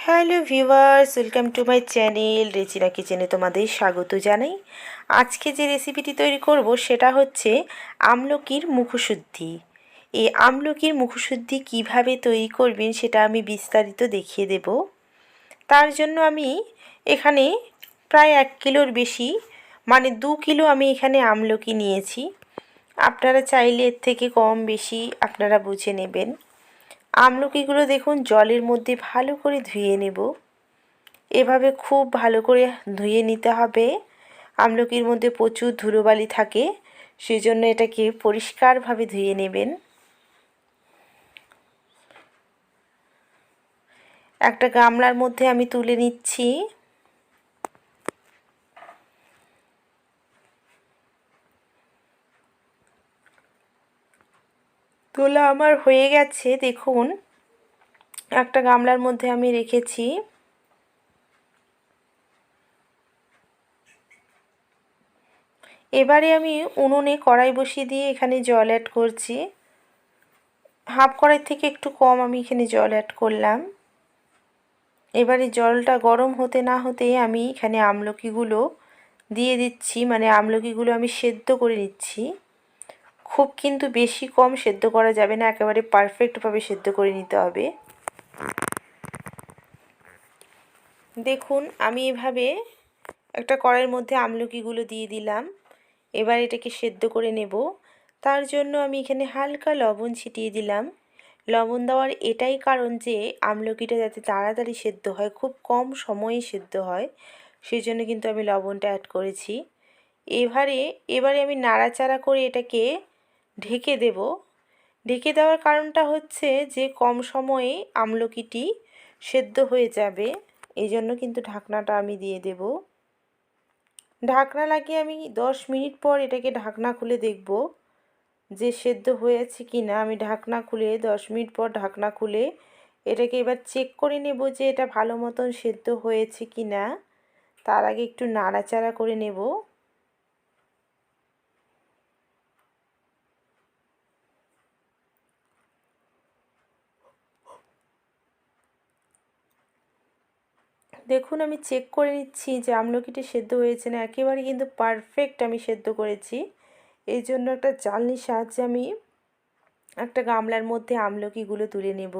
Hello viewers, welcome to my channel রেচিনা কিচেনে তোমাদের স্বাগত জানাই। আজকে যে রেসিপিটি তৈরি করব সেটা হচ্ছে আমলকির মুখশুদ্ধি। এই আমলকির মুখশুদ্ধি কিভাবে তৈরি করবেন সেটা আমি বিস্তারিত দেখিয়ে দেব। তার জন্য আমি এখানে প্রায় 1 কিলোর বেশি মানে 2 কিলো আমি এখানে আমলকি নিয়েছি। আপনারা চাইলে এর থেকে কম বেশি আপনারা বুঝে নেবেন। আমলকিগুলো দেখুন জলের মধ্যে ভালো করে ধুয়ে নেব। এভাবে খুব ভালো করে ধুয়ে নিতে হবে। আমলকির মধ্যে প্রচুর ধুলোবালি থাকে, সেজন্য এটাকে পরিষ্কারভাবে ধুয়ে নেবেন। একটা গামলার মধ্যে আমি তুলে নিচ্ছি। তোলা আমার হয়ে গেছে, দেখুন একটা গামলার মধ্যে আমি রেখেছি। এবারে আমি উনুনে কড়াই বসিয়ে দিয়ে এখানে জল অ্যাড করছি। হাফ কড়াই থেকে একটু কম আমি এখানে জল অ্যাড করলাম। এবারে জলটা গরম হতে না হতেই আমি এখানে আমলকিগুলো দিয়ে দিচ্ছি, মানে আমলকিগুলো আমি সেদ্ধ করে নিচ্ছি। খুব কিন্তু বেশি কম সেদ্ধ করা যাবে না, একেবারে পারফেক্টভাবে সেদ্ধ করে নিতে হবে। দেখুন আমি এভাবে একটা কড়াইয়ের মধ্যে আমলকিগুলো দিয়ে দিলাম। এবার এটাকে সেদ্ধ করে নেব। তার জন্য আমি এখানে হালকা লবণ ছিটিয়ে দিলাম। লবণ দেওয়ার এটাই কারণ যে আমলকিটা যাতে তাড়াতাড়ি সেদ্ধ হয়, খুব কম সময়ে সেদ্ধ হয়, সেই জন্য কিন্তু আমি লবণটা অ্যাড করেছি। এবারে আমি নাড়াচাড়া করে এটাকে ঢেকে দেব। ঢেকে দেওয়ার কারণটা হচ্ছে যে কম সময়ে আমলকিটি সেদ্ধ হয়ে যাবে, এই জন্য কিন্তু ঢাকনাটা আমি দিয়ে দেব। ঢাকনা লাগিয়ে আমি 10 মিনিট পর এটাকে ঢাকনা খুলে দেখব যে সেদ্ধ হয়েছে কি না। আমি ঢাকনা খুলে 10 মিনিট পর ঢাকনা খুলে এটাকে এবার চেক করে নেব যে এটা ভালো মতন সেদ্ধ হয়েছে কি না। তার আগে একটু নাড়াচাড়া করে নেব। দেখুন আমি চেক করে নিচ্ছি যে আমলকিটা সেদ্ধ হয়েছে না, একেবারে কিন্তু পারফেক্ট আমি সেদ্ধ করেছি। এই জন্য একটা চালনির সাহায্যে আমি একটা গামলার মধ্যে আমলকিগুলো তুলে নেব।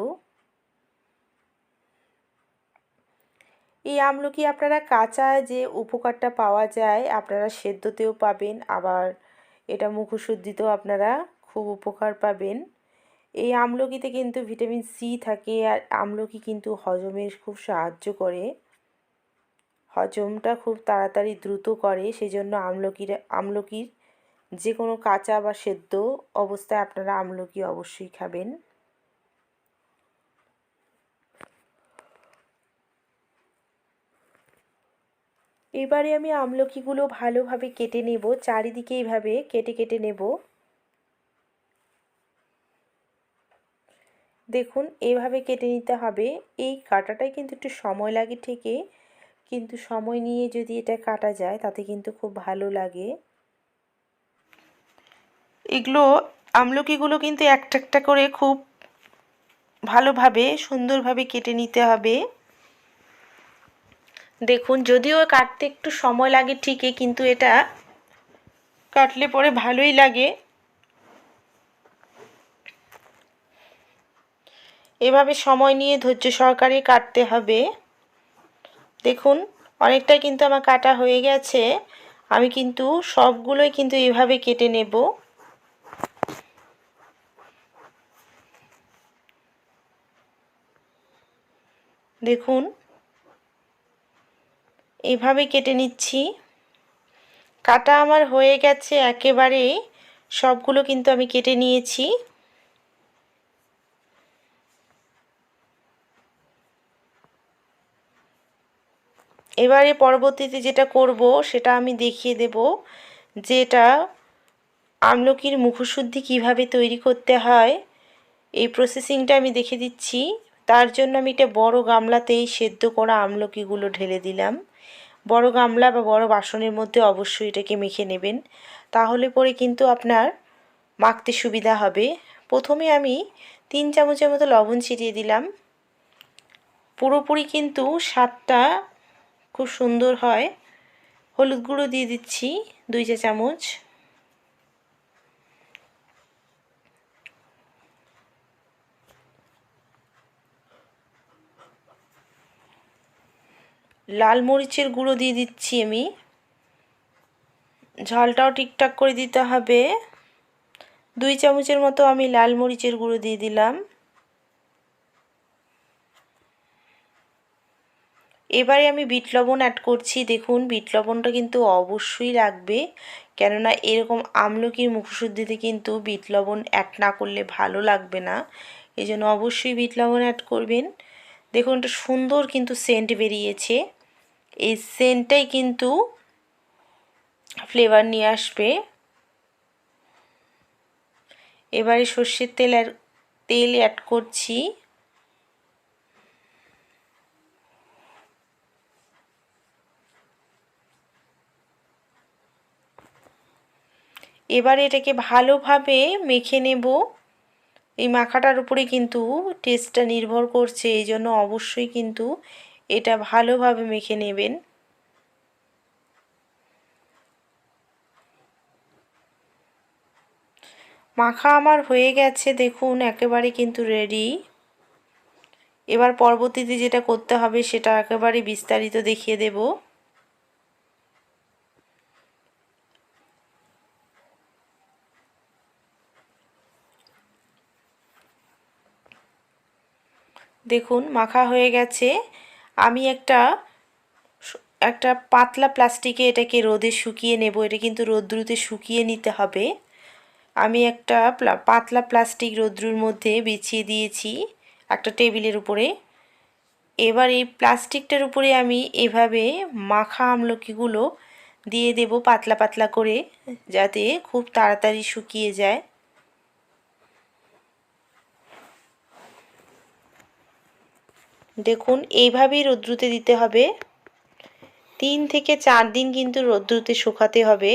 এই আমলকি আপনারা কাঁচা যে উপকারটা পাওয়া যায় আপনারা সেদ্ধতেও পাবেন, আবার এটা মুখশুদ্ধিতেও আপনারা খুব উপকার পাবেন। এই আমলকিতে কিন্তু ভিটামিন সি থাকে, আর আমলকি কিন্তু হজমের খুব সাহায্য করে, হজমটা খুব তাড়াতাড়ি দ্রুত করে। সেজন্য আমলকির যে কোনো কাঁচা বা সেদ্ধ অবস্থায় আপনারা আমলকি অবশ্যই খাবেন। এবারে আমি আমলকিগুলো ভালোভাবে কেটে নেব, চারিদিকে এইভাবে কেটে কেটে নেব। দেখুন এইভাবে কেটে নিতে হবে। এই কাটাটাই কিন্তু একটু সময় লাগে ঠিকই, কিন্তু সময় নিয়ে যদি এটা কাটা যায় তাতে কিন্তু খুব ভালো লাগে। এগুলো আমলকিগুলো কিন্তু একটা একটা করে খুব ভালোভাবে সুন্দরভাবে কেটে নিতে হবে। দেখুন যদিও কাটতে একটু সময় লাগে ঠিকই, কিন্তু এটা কাটলে পরে ভালোই লাগে। এভাবে সময় নিয়ে ধৈর্য সহকারে কাটতে হবে। দেখুন অনেকটাই কিন্তু আমার কাটা হয়ে গেছে। আমি কিন্তু সবগুলোই কিন্তু এভাবে কেটে নেব। দেখুন এভাবে কেটে নিচ্ছি। কাটা আমার হয়ে গেছে একেবারে, সবগুলো কিন্তু আমি কেটে নিয়েছি। এবারে পরবর্তীতে যেটা করব সেটা আমি দেখিয়ে দেব, যে এটা আমলকির মুখশুদ্ধি কিভাবে তৈরি করতে হয় এই প্রসেসিংটা আমি দেখে দিচ্ছি। তার জন্য আমি একটা বড় গামলাতেই সেদ্ধ করা আমলকিগুলো ঢেলে দিলাম। বড় গামলা বা বড় বাসনের মধ্যে অবশ্যই এটাকে মেখে নেবেন, তাহলে পরে কিন্তু আপনার মাখতে সুবিধা হবে। প্রথমে আমি 3 চামচের মতো লবণ ছিটিয়ে দিলাম। পুরোপুরি কিন্তু স্বাদটা খুব সুন্দর হয়। হলুদ গুঁড়ো দিয়ে দিচ্ছি 2 চা চামচ। লাল মরিচের গুঁড়ো দিয়ে দিচ্ছি আমি। ঝালটাও ঠিকঠাক করে দিতে হবে। 2 চামচের মতো আমি লাল মরিচের গুঁড়ো দিয়ে দিলাম। এবারে আমি বিট লবণ অ্যাড করছি। দেখুন বিট লবণটা কিন্তু অবশ্যই লাগবে, কেননা এরকম আমলকির মুখশুদ্ধিতে কিন্তু বিট লবণ অ্যাড না করলে ভালো লাগবে না। এই জন্য অবশ্যই বিট লবণ অ্যাড করবেন। দেখুন একটা সুন্দর কিন্তু সেন্ট বেরিয়েছে। এই সেন্টটাই কিন্তু ফ্লেভার নিয়ে আসবে। এবারে সর্ষের তেল অ্যাড করছি। এবারে এটাকে ভালোভাবে মেখে নেব। এই মাখাটার উপরে কিন্তু টেস্টটা নির্ভর করছে, এই জন্য অবশ্যই কিন্তু এটা ভালোভাবে মেখে নেবেন। মাখা আমার হয়ে গেছে, দেখুন একেবারে কিন্তু রেডি। এবার পরবর্তীতে যেটা করতে হবে সেটা একেবারে বিস্তারিত দেখিয়ে দেব। দেখুন মাখা হয়ে গেছে। আমি একটা পাতলা প্লাস্টিকে এটাকে রোদে শুকিয়ে নেব। এটা কিন্তু রোদ্রুতে শুকিয়ে নিতে হবে। আমি একটা পাতলা প্লাস্টিক রোদ্রুর মধ্যে বিছিয়ে দিয়েছি একটা টেবিলের উপরে। এবার এই প্লাস্টিকটার উপরে আমি এভাবে মাখা আমলকিগুলো দিয়ে দেব পাতলা পাতলা করে, যাতে খুব তাড়াতাড়ি শুকিয়ে যায়। দেখুন এইভাবেই রোদ্রুতে দিতে হবে। 3 থেকে 4 দিন কিন্তু রোদ্রুতে শুকাতে হবে।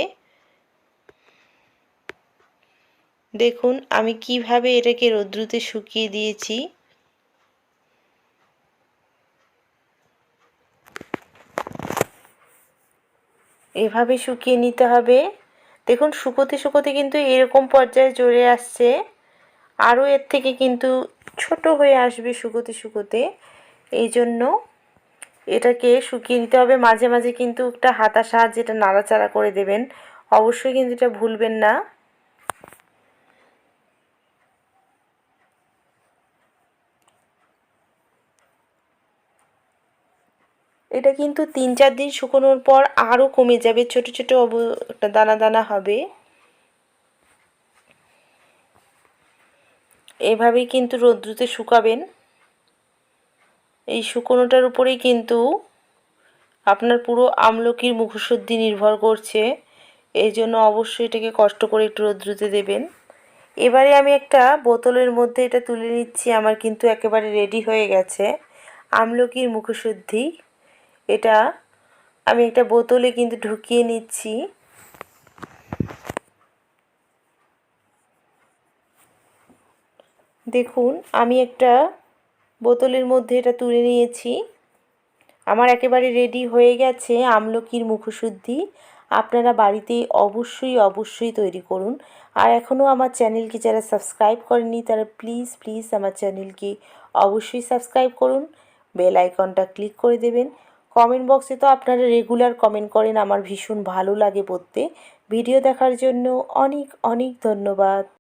দেখুন আমি কিভাবে এটাকে রোদ্রুতে শুকিয়ে দিয়েছি। এভাবে শুকিয়ে নিতে হবে। দেখুন শুকোতে শুকোতে কিন্তু এরকম পর্যায়ে চলে আসছে। আরও এর থেকে কিন্তু ছোট হয়ে আসবে শুকোতে শুকোতে। এই জন্য এটাকে শুকিয়ে নিতে হবে। মাঝে মাঝে কিন্তু একটা হাতার সাহায্যে এটা নাড়াচাড়া করে দেবেন। অবশ্যই কিন্তু এটা ভুলবেন না। এটা কিন্তু 3-4 দিন শুকোনোর পর আরও কমে যাবে, ছোট ছোট দানা দানা হবে। এভাবেই কিন্তু রোদ্রুতে শুকাবেন। এই শুকোনোটার উপরেই কিন্তু আপনার পুরো আমলকির মুখশুদ্ধি নির্ভর করছে। এই জন্য অবশ্যই এটাকে কষ্ট করে একটু রোদ্রুতে দেবেন। এবারে আমি একটা বোতলের মধ্যে এটা তুলে নিচ্ছি। আমার কিন্তু একেবারে রেডি হয়ে গেছে আমলকির মুখশুদ্ধি। এটা আমি একটা বোতলে কিন্তু ঢুকিয়ে নিচ্ছি। দেখুন আমি একটা বোতলের মধ্যে এটা তুলে নিয়েছি। আমার একেবারে রেডি হয়ে গেছে আমলকির মুখশুদ্ধি। আপনারা বাড়িতে অবশ্যই তৈরি করুন। আর এখনও আমার চ্যানেলকে যারা সাবস্ক্রাইব করেননি তারা প্লিজ আমার চ্যানেলকে অবশ্যই সাবস্ক্রাইব করুন। বেল আইকনটা ক্লিক করে দেবেন। কমেন্ট বক্সে তো আপনারা রেগুলার কমেন্ট করেন, আমার ভীষণ ভালো লাগে পড়তে। ভিডিও দেখার জন্য অনেক ধন্যবাদ।